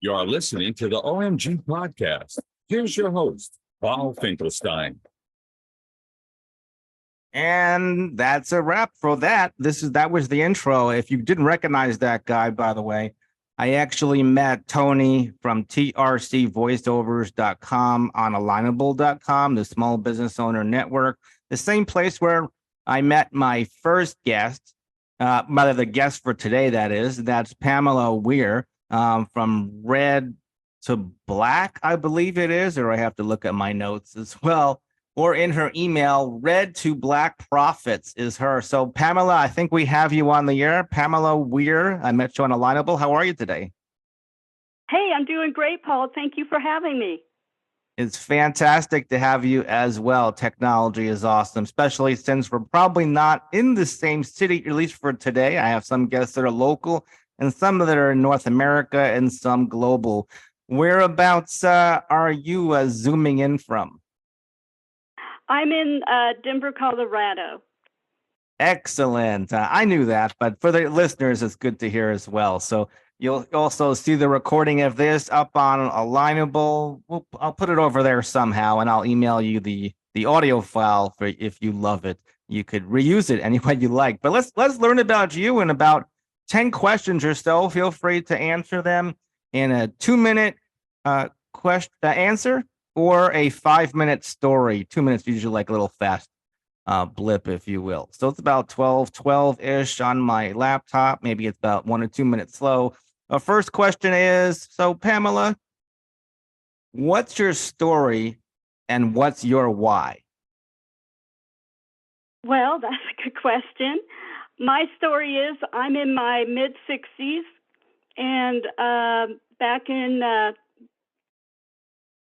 You're listening to the O.M.G podcast. Here's your host, Paul Finkelstein. And that's a wrap for that. That was the intro. If you didn't recognize that guy, by the way, I actually met Tony from trcvoiceovers.com on alignable.com, the small business owner network, the same place where I met my first guest, rather the guest for today, that is. That's Pamela Weir from Red to Black, I believe it is, or I have to look at my notes as well. Or in her email, Red to Black Profits is her. So, Pamela, I think we have you on the air. Pamela Weir, I met you on Alignable. How are you today? Hey, I'm doing great, Paul. Thank you for having me. It's fantastic to have you as well. Technology is awesome, especially since we're probably not in the same city, at least for today. I have some guests that are local and some that are in North America and some global. Whereabouts are you zooming in from? I'm in Denver, Colorado. Excellent. I knew that, but for the listeners, it's good to hear as well. So you'll also see the recording of this up on Alignable. I'll put it over there somehow, and I'll email you the audio file for if you love it. You could reuse it any way you like. But let's learn about you in about 10 questions or so. Feel free to answer them in a 2-minute answer or a 5-minute story. 2 minutes usually like a little fast blip, if you will. So it's about 12-ish on my laptop. Maybe it's about 1 or 2 minutes slow. Our first question is, so Pamela, what's your story and what's your why? Well, that's a good question. My story is I'm in my mid-60s, and back in,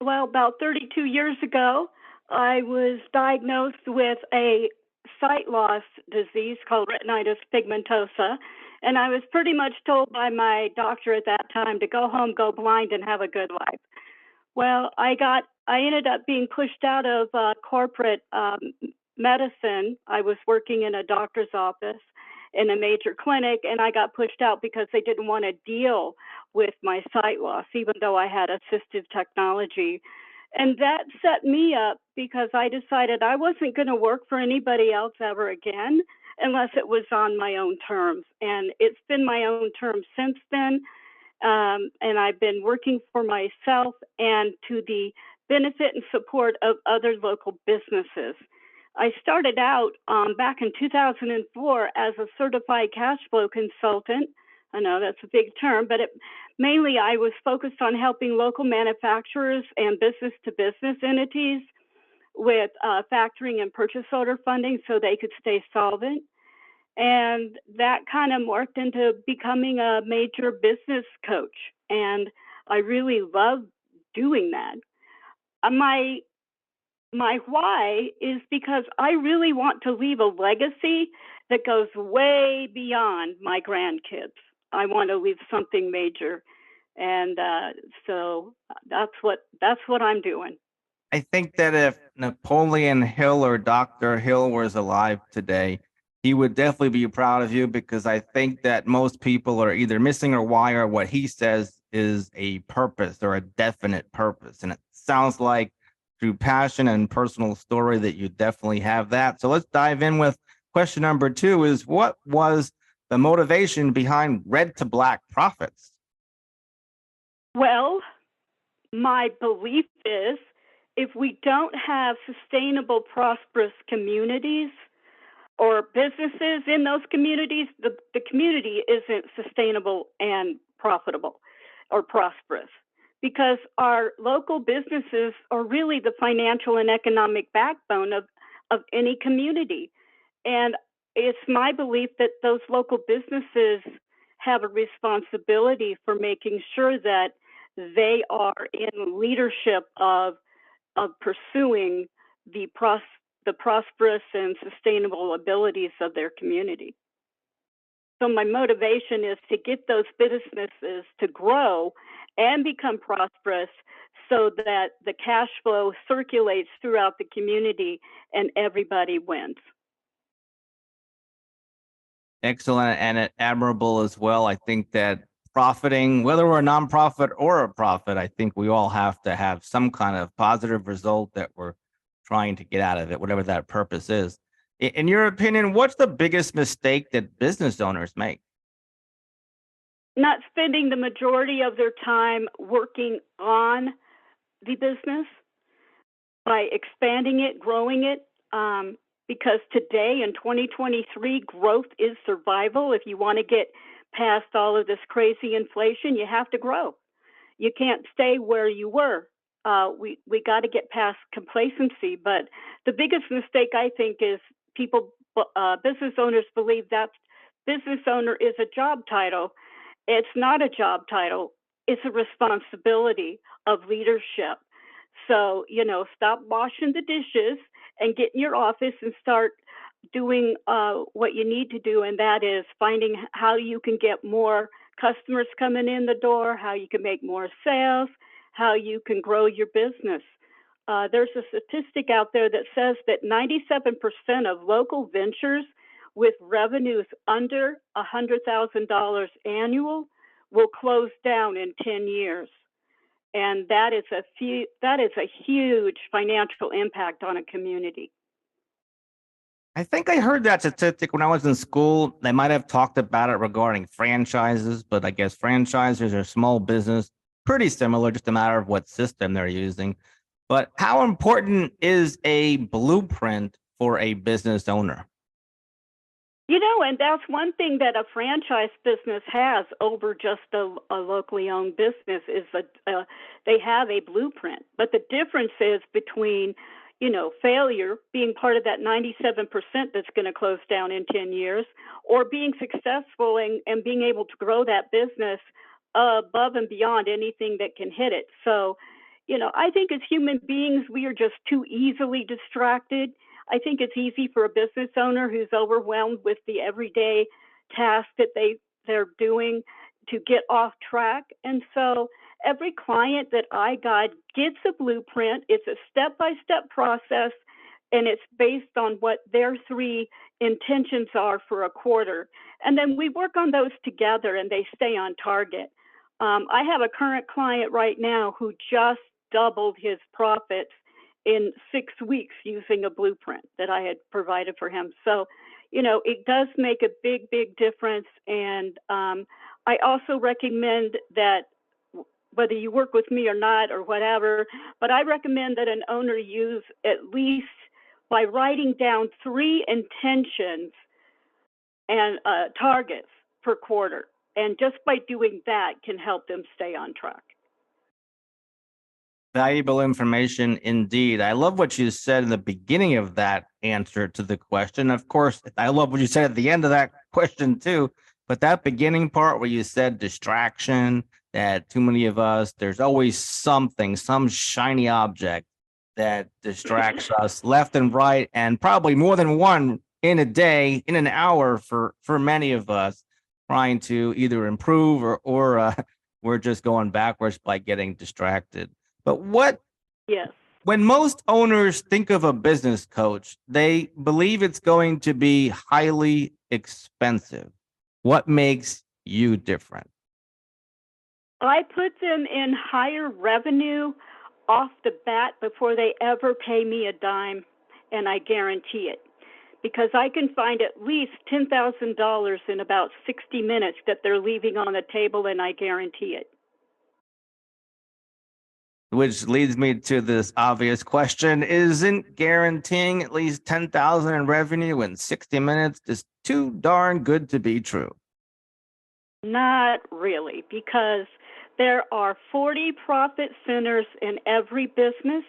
about 32 years ago, I was diagnosed with a sight loss disease called retinitis pigmentosa, and I was pretty much told by my doctor at that time to go home, go blind, and have a good life. Well, I ended up being pushed out of corporate medicine. I was working in a doctor's office in a major clinic, and I got pushed out because they didn't want to deal with my sight loss, even though I had assistive technology. And that set me up because I decided I wasn't going to work for anybody else ever again unless it was on my own terms. And it's been my own terms since then. And I've been working for myself and to the benefit and support of other local businesses. I started out back in 2004 as a certified cash flow consultant. I know that's a big term, but mainly I was focused on helping local manufacturers and business-to-business entities with factoring and purchase order funding so they could stay solvent. And that kind of morphed into becoming a major business coach. And I really love doing that. My why is because I really want to leave a legacy that goes way beyond my grandkids. I want to leave something major, and so that's what I'm doing. I think that if Napoleon Hill or Dr. Hill was alive today, he would definitely be proud of you, because I think that most people are either missing or wire what he says is a purpose or a definite purpose. And it sounds like through passion and personal story that you definitely have that. So let's dive in with question number 2 is, what was the motivation behind Red to Black Profits? Well, my belief is if we don't have sustainable, prosperous communities or businesses in those communities, the community isn't sustainable and profitable or prosperous, because our local businesses are really the financial and economic backbone of any community. And it's my belief that those local businesses have a responsibility for making sure that they are in leadership of pursuing the prosperous and sustainable abilities of their community. So my motivation is to get those businesses to grow and become prosperous so that the cash flow circulates throughout the community and everybody wins. Excellent and admirable as well. I think that profiting, whether we're a nonprofit or a profit. I think we all have to have some kind of positive result that we're trying to get out of it, whatever that purpose is. In your opinion, what's the biggest mistake that business owners make? Not spending the majority of their time working on the business by expanding it, growing it. Because today in 2023, growth is survival. If you want to get past all of this crazy inflation, you have to grow. You can't stay where you were. We got to get past complacency. But the biggest mistake, I think, is business owners believe that business owner is a job title. It's not a job title. It's a responsibility of leadership. So, stop washing the dishes and get in your office and start doing what you need to do. And that is finding how you can get more customers coming in the door, how you can make more sales, how you can grow your business. There's a statistic out there that says that 97% of local ventures with revenues under $100,000 annual will close down in 10 years. And that is a huge financial impact on a community. I think I heard that statistic when I was in school. They might have talked about it regarding franchises, but I guess franchisers are small business, pretty similar, just a matter of what system they're using. But how important is a blueprint for a business owner? And that's one thing that a franchise business has over just a locally owned business is they have a blueprint. But the difference is between, failure, being part of that 97% that's going to close down in 10 years, or being successful and being able to grow that business above and beyond anything that can hit it. So, I think as human beings, we are just too easily distracted. I think it's easy for a business owner who's overwhelmed with the everyday tasks that they're doing to get off track. And so every client that I guide gets a blueprint. It's a step-by-step process, and it's based on what their 3 intentions are for a quarter. And then we work on those together, and they stay on target. I have a current client right now who just doubled his profits in 6 weeks using a blueprint that I had provided for him. So, it does make a big, big difference. And I also recommend that whether you work with me or not or whatever, but I recommend that an owner use at least by writing down 3 intentions and targets per quarter. And just by doing that can help them stay on track. Valuable information indeed. I love what you said in the beginning of that answer to the question. Of course, I love what you said at the end of that question too. But that beginning part where you said distraction, that too many of us, there's always something, some shiny object that distracts us left and right, and probably more than one in a day, in an hour for many of us, trying to either improve or we're just going backwards by getting distracted. But Yes. when most owners think of a business coach, they believe it's going to be highly expensive. What makes you different? I put them in higher revenue off the bat before they ever pay me a dime, and I guarantee it. Because I can find at least $10,000 in about 60 minutes that they're leaving on the table, and I guarantee it. Which leads me to this obvious question. Isn't guaranteeing at least 10,000 in revenue in 60 minutes just too darn good to be true? Not really, because there are 40 profit centers in every business,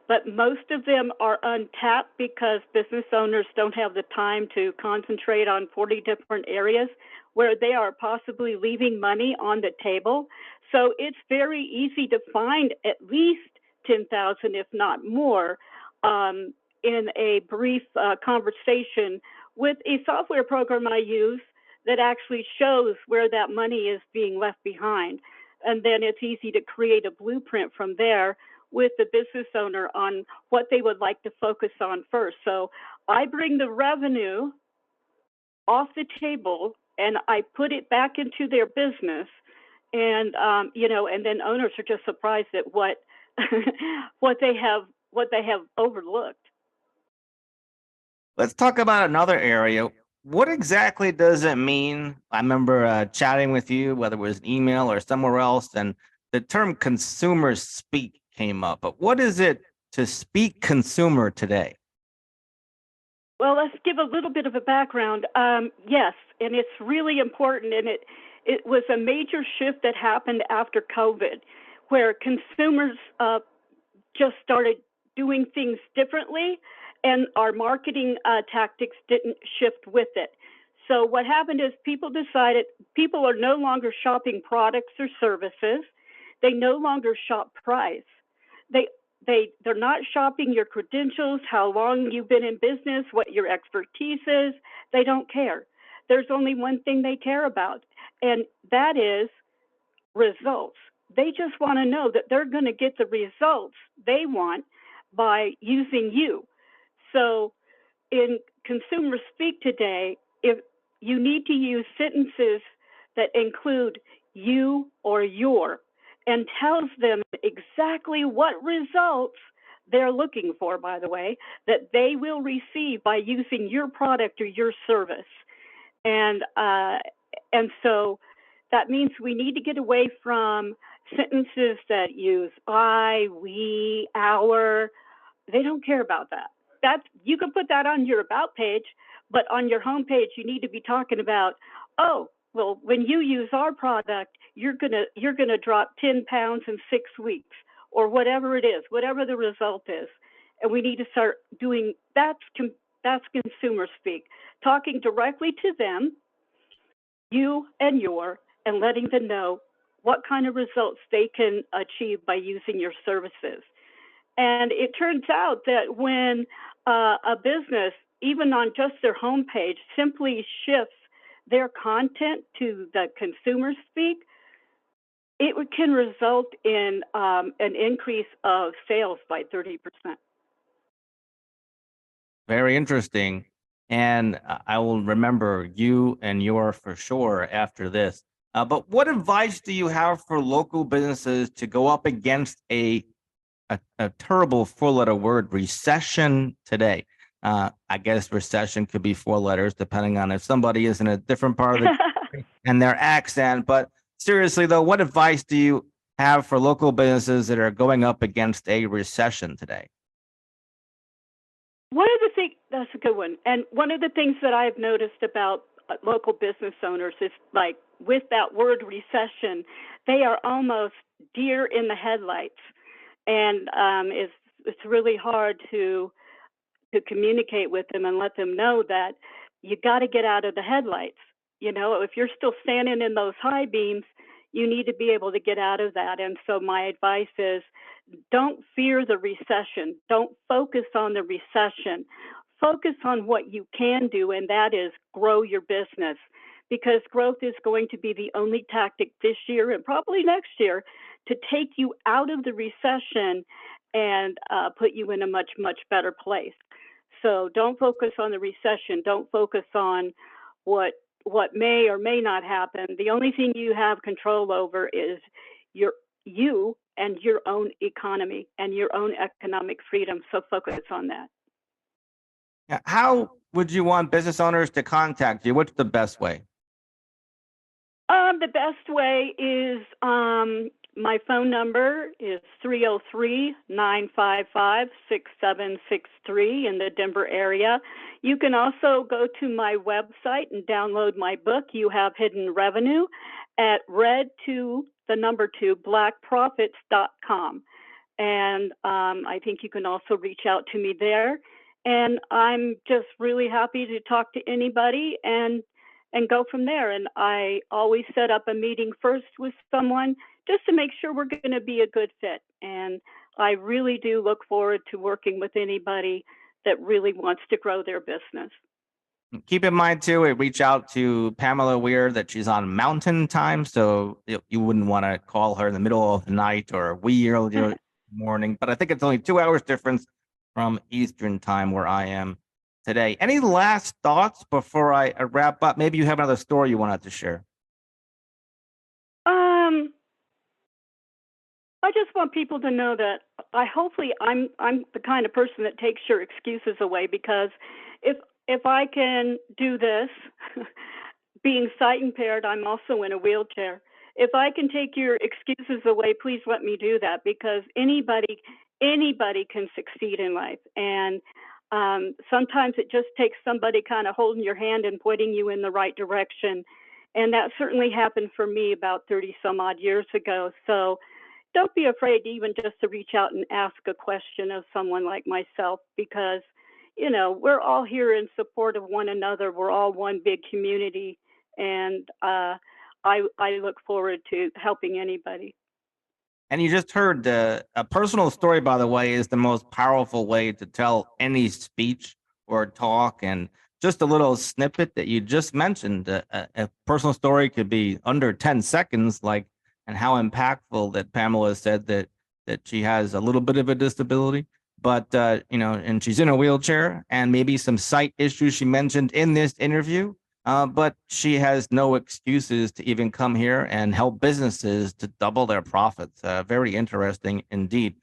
but most of them are untapped because business owners don't have the time to concentrate on 40 different areas where they are possibly leaving money on the table. So it's very easy to find at least 10,000, if not more, in a brief conversation with a software program I use that actually shows where that money is being left behind. And then it's easy to create a blueprint from there with the business owner on what they would like to focus on first. So I bring the revenue off the table and I put it back into their business. And and then owners are just surprised at what what they have overlooked. Let's talk about another area. What exactly does it mean? I remember chatting with you, whether it was an email or somewhere else, and the term consumer speak came up. But what is it to speak consumer today? Well, let's give a little bit of a background. Yes, and it's really important, and it was a major shift that happened after COVID, where consumers just started doing things differently, and our marketing tactics didn't shift with it. So what happened is people decided people are no longer shopping products or services. They no longer shop price. They they're not shopping your credentials, how long you've been in business, what your expertise is. They don't care. There's only one thing they care about, and that is results. They just want to know that they're going to get the results they want by using you. So in consumer speak today, if you need to use sentences that include you or your and tells them exactly what results they're looking for, by the way, that they will receive by using your product or your service. And so that means we need to get away from sentences that use I, we, our. They don't care about that. That's, you can put that on your about page, but on your home page, you need to be talking about, oh, well, when you use our product, you're gonna drop 10 pounds in 6 weeks, or whatever it is, whatever the result is. And we need to start doing that's consumer speak, talking directly to them, you and your, and letting them know what kind of results they can achieve by using your services. And it turns out that when a business, even on just their homepage, simply shifts their content to the consumer speak, it can result in an increase of sales by 30%. Very interesting. And I will remember you and your for sure after this. But what advice do you have for local businesses to go up against a terrible four-letter word, recession today? I guess recession could be 4 letters, depending on if somebody is in a different part of the country and their accent. But seriously, though, what advice do you have for local businesses that are going up against a recession today? One of the things, that's a good one. And one of the things that I've noticed about local business owners is, like, with that word recession, they are almost deer in the headlights. And it's really hard to communicate with them and let them know that you got to get out of the headlights. If you're still standing in those high beams, you need to be able to get out of that. And so my advice is, don't fear the recession. Don't focus on the recession. Focus on what you can do, and that is grow your business, because growth is going to be the only tactic this year and probably next year to take you out of the recession and put you in a much, much better place. So don't focus on the recession. Don't focus on what may or may not happen. The only thing you have control over is you and your own economy and your own economic freedom. So focus on that. Yeah, how would you want business owners to contact you? What's the best way? The best way is my phone number is 303-955-6763 in the Denver area. You can also go to my website and download my book, You Have Hidden Revenue, at blackprofits.com. And I think you can also reach out to me there. And I'm just really happy to talk to anybody and go from there. And I always set up a meeting first with someone just to make sure we're going to be a good fit. And I really do look forward to working with anybody that really wants to grow their business. Keep in mind, too, reach out to Pamela Weir that she's on Mountain Time. So you wouldn't want to call her in the middle of the night or wee early morning. But I think it's only 2 hours difference from Eastern Time where I am today. Any last thoughts before I wrap up? Maybe you have another story you wanted to share. I just want people to know that hopefully I'm the kind of person that takes your excuses away, because if I can do this, being sight impaired, I'm also in a wheelchair. If I can take your excuses away, please let me do that, because anybody can succeed in life. And sometimes it just takes somebody kind of holding your hand and pointing you in the right direction. And that certainly happened for me about 30 some odd years ago. So don't be afraid even just to reach out and ask a question of someone like myself, because, we're all here in support of one another. We're all one big community. And I look forward to helping anybody. And you just heard a personal story, by the way, is the most powerful way to tell any speech or talk. And just a little snippet that you just mentioned, a personal story could be under 10 seconds, and how impactful that Pamela said that she has a little bit of a disability, but and she's in a wheelchair, and maybe some sight issues she mentioned in this interview. But she has no excuses to even come here and help businesses to double their profits. Very interesting indeed.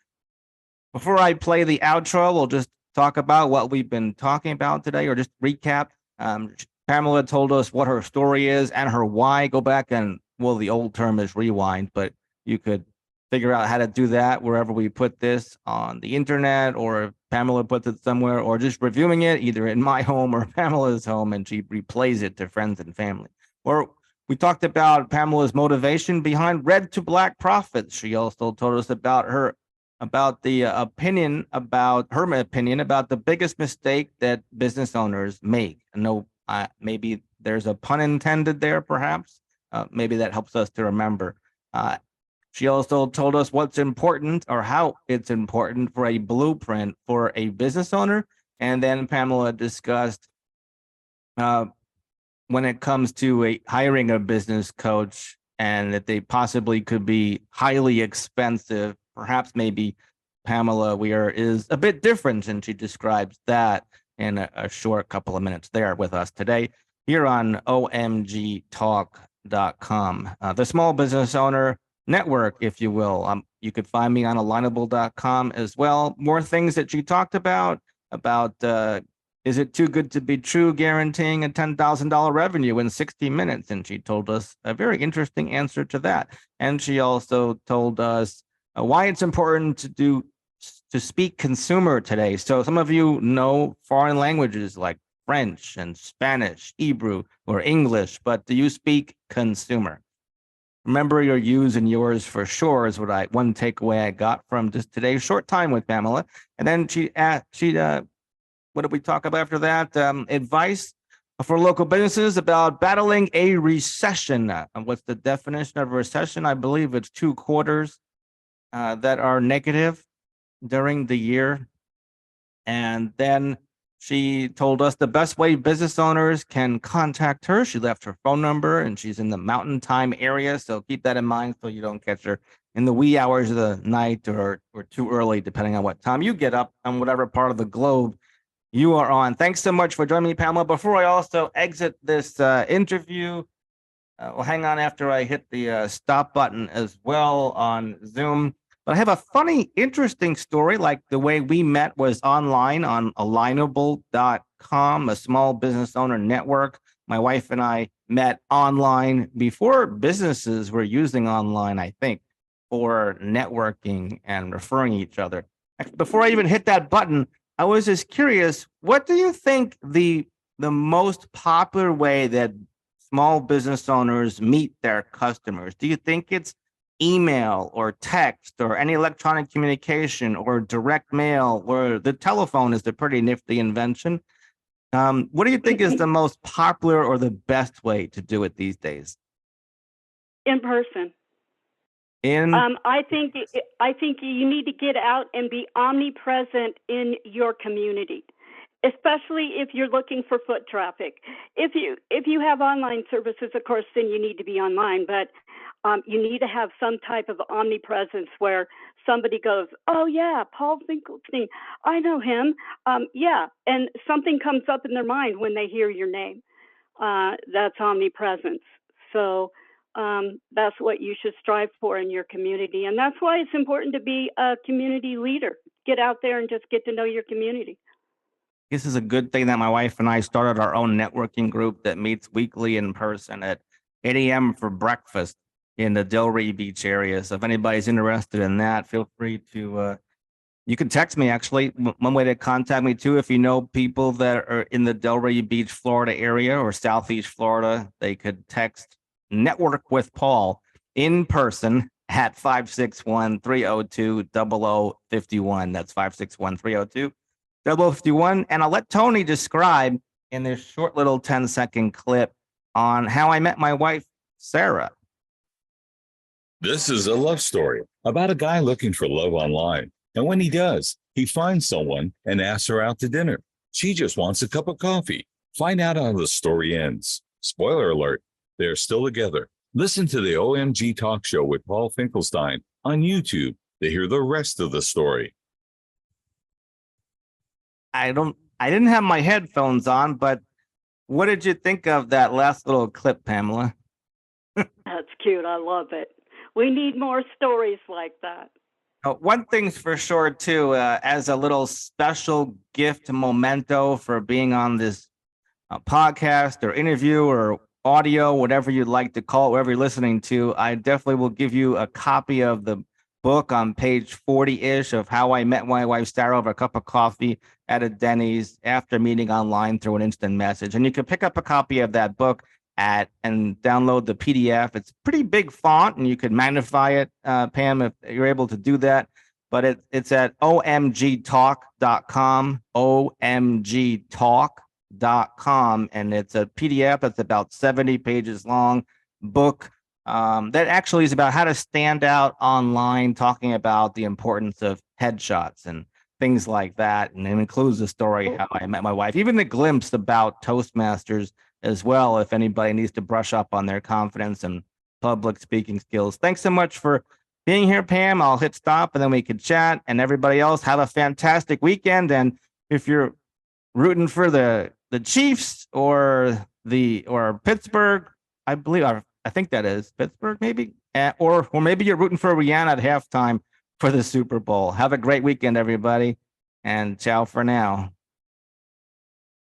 Before I play the outro, we'll just talk about what we've been talking about today, or just recap. Pamela told us what her story is and her why. Go back and, well, the old term is rewind, but you could figure out how to do that wherever we put this on the internet, or if Pamela puts it somewhere, or just reviewing it either in my home or Pamela's home, and she replays it to friends and family. Or we talked about Pamela's motivation behind Red to Black Profits. She also told us about her opinion about the biggest mistake that business owners make. No, maybe there's a pun intended there, perhaps. Maybe that helps us to remember. She also told us what's important, or how it's important for a blueprint for a business owner. And then Pamela discussed when it comes to hiring a business coach, and that they possibly could be highly expensive. Perhaps maybe Pamela Weir is a bit different, and she describes that in a short couple of minutes there with us today here on omgtalk.com, the small business owner network, if you will. You could find me on alignable.com as well. More things that she talked about is it too good to be true, guaranteeing a $10,000 revenue in 60 minutes? And she told us a very interesting answer to that. And she also told us why it's important to speak consumer today. So some of you know foreign languages like French and Spanish, Hebrew, or English, but do you speak consumer? Remember your yous and yours for sure is one takeaway I got from just today's short time with Pamela. And then what did we talk about after that? Advice for local businesses about battling a recession. What's the definition of a recession? I believe it's 2 quarters that are negative during the year. And then she told us the best way business owners can contact her. She left her phone number, and she's in the Mountain Time area. So keep that in mind so you don't catch her in the wee hours of the night, or too early, depending on what time you get up on whatever part of the globe you are on. Thanks so much for joining me, Pamela. Before I also exit this interview, well, hang on after I hit the stop button as well on Zoom. But I have a funny, interesting story. Like, the way we met was online on alignable.com, a small business owner network. My wife and I met online before businesses were using online, I think, for networking and referring each other. Before I even hit that button, I was just curious, what do you think the most popular way that small business owners meet their customers? Do you think it's email or text or any electronic communication or direct mail, or the telephone is a pretty nifty invention? What do you think is the most popular or the best way to do it these days? In person. I think you need to get out and be omnipresent in your community, especially if you're looking for foot traffic. If you have online services, of course, then you need to be online, but you need to have some type of omnipresence where somebody goes, oh yeah, Paul Finkelstein, I know him. Yeah, and something comes up in their mind when they hear your name. That's omnipresence. So that's what you should strive for in your community. And that's why it's important to be a community leader. Get out there and just get to know your community. This is a good thing that my wife and I started our own networking group that meets weekly in person at 8 a.m. for breakfast in the Delray Beach area. So if anybody's interested in that, feel free to, you can text me actually. One way to contact me too, if you know people that are in the Delray Beach, Florida area or Southeast Florida, they could text Network with Paul in person at 561-302-0051. That's 561-302. 0051. And I'll let Tony describe in this short little 10-second clip on how I met my wife, Sarah. This is a love story about a guy looking for love online. And when he does, he finds someone and asks her out to dinner. She just wants a cup of coffee. Find out how the story ends. Spoiler alert, they're still together. Listen to the O.M.G. talk show with Paul Finkelstein on YouTube to hear the rest of the story. I didn't have my headphones on, but what did you think of that last little clip, Pamela? That's cute. I love it. We need more stories like that. One thing's for sure, too, as a little special gift memento for being on this podcast or interview or audio, whatever you'd like to call it, whatever you're listening to, I definitely will give you a copy of the book on page 40-ish of how I met my wife, Sarah, over a cup of coffee at a Denny's after meeting online through an instant message. And you can pick up a copy of that book and download the PDF. It's pretty big font, and you could magnify it, Pam, if you're able to do that. But it's at omgtalk.com, omgtalk.com, and it's a PDF that's about 70 pages long book that actually is about how to stand out online, talking about the importance of headshots and things like that. And it includes the story how I met my wife, even a glimpse about Toastmasters as well, if anybody needs to brush up on their confidence and public speaking skills. Thanks so much for being here, Pam. I'll hit stop and then we can chat. And everybody else, have a fantastic weekend. And if you're rooting for the Chiefs or Pittsburgh, I think that is Pittsburgh, maybe, or maybe you're rooting for Rihanna at halftime for the Super Bowl. Have a great weekend, everybody, and ciao for now.